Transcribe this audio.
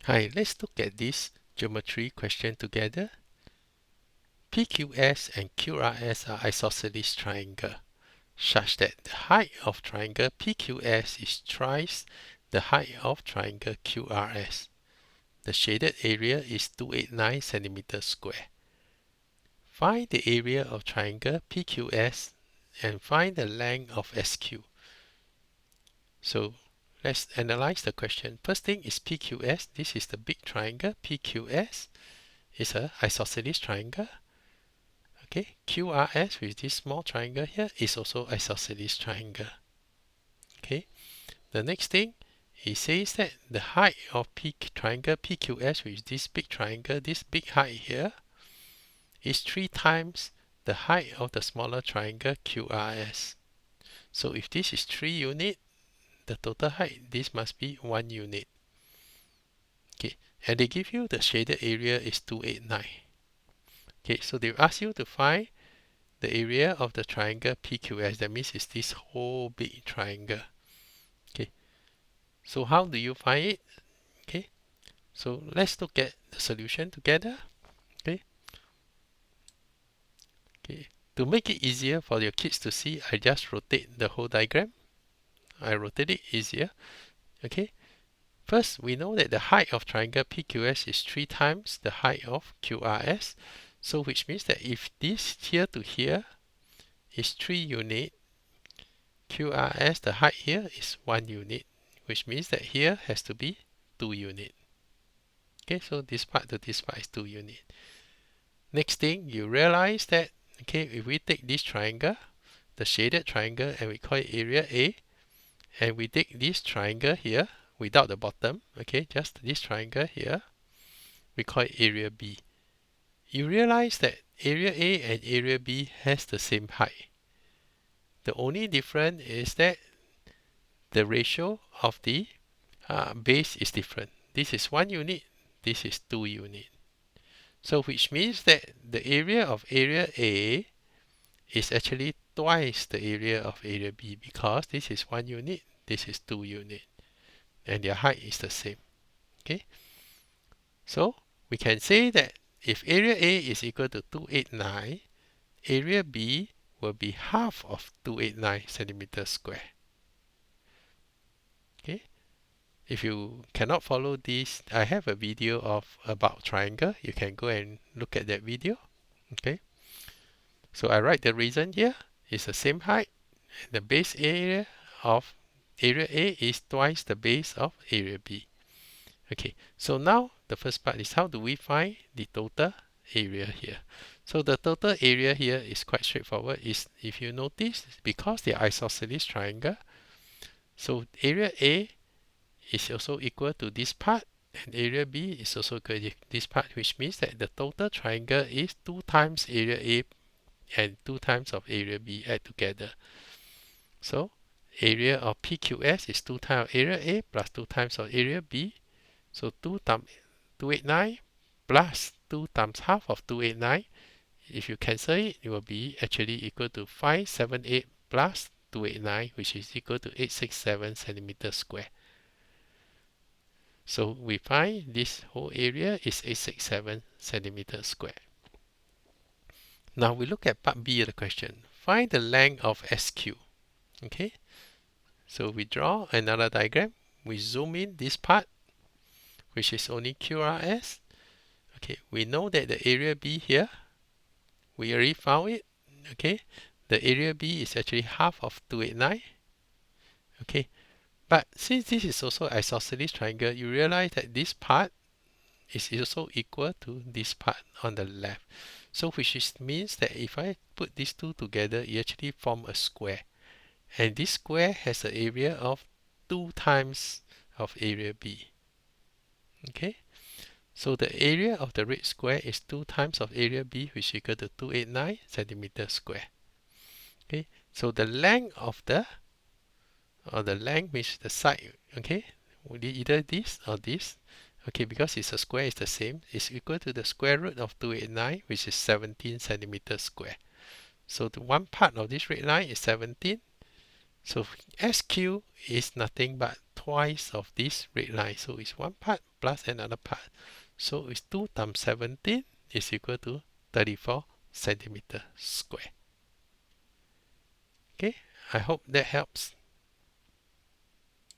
Hi, let's look at this geometry question together. PQS and QRS are isosceles triangle such that the height of triangle PQS is twice the height of triangle QRS. The shaded area is 289 centimeters square. Find the area of triangle PQS and find the length of SQ. So let's analyze the question. First thing is PQS. This is the big triangle. PQS is an isosceles triangle. Okay, QRS with this small triangle here is also isosceles triangle. Okay, the next thing, he says that the height of triangle PQS with this big triangle, this big height here, is 3 times the height of the smaller triangle QRS. So if this is 3 unit, the total height, this must be 1 unit. Okay, and they give you the shaded area is 289. Okay, so they ask you to find the area of the triangle PQS. That means it's this whole big triangle. Okay, so how do you find it? Okay, so let's look at the solution together. Okay, okay. To make it easier for your kids to see, I just rotate the whole diagram. I rotate it easier. Okay, first we know that the height of triangle PQS is 3 times the height of QRS. So which means that if this here to here is 3 unit, QRS, the height here is 1 unit, which means that here has to be 2 unit. Okay, so this part to this part is 2 unit. Next thing, you realize that, okay, if we take this triangle, the shaded triangle, and we call it area A, and we take this triangle here, without the bottom, okay, just this triangle here, we call it area B. You realize that area A and area B has the same height. The only difference is that the ratio of the base is different. This is 1 unit, this is 2 unit. So which means that the area of area A is actually twice the area of area B, because this is 1 unit, this is 2 unit, and their height is the same. Okay, so we can say that if area A is equal to 289, area B will be half of 289 centimeters square. Okay, if you cannot follow this, I have a video of about triangle. You can go and look at that video. Okay, so I write the reason here. It's the same height. The base area of area A is twice the base of area B. Okay, so now the first part is how do we find the total area here? So the total area here is quite straightforward. Is if you notice, because they are isosceles triangle, so area A is also equal to this part, and area B is also equal to this part, which means that the total triangle is 2 times area A and 2 times of area B add together. So area of PQS is 2 times area A plus 2 times of area B. So 2 times 289 plus 2 times half of 289. If you cancel it, it will be actually equal to 578 plus 289, which is equal to 867 centimeters square. So we find this whole area is 867 centimeters square. Now we look at part B of the question. Find the length of SQ. Okay, so we draw another diagram. We zoom in this part, which is only QRS. Okay, we know that the area B here, we already found it. Okay, the area B is actually half of 289. Okay, but since this is also isosceles triangle, you realize that this part is also equal to this part on the left. So which means that if I put these two together, it actually form a square. And this square has an area of 2 times of area B. Okay, so the area of the red square is 2 times of area B, which is equal to 289 centimeters square. Okay, so the length of the length means the side, okay, either this or this. Okay, because it's a square, it's the same. It's equal to the square root of 289, which is 17 centimeters square. So the one part of this red line is 17. So SQ is nothing but twice of this red line. So it's one part plus another part. So it's 2 times 17 is equal to 34 centimeter square. Okay, I hope that helps.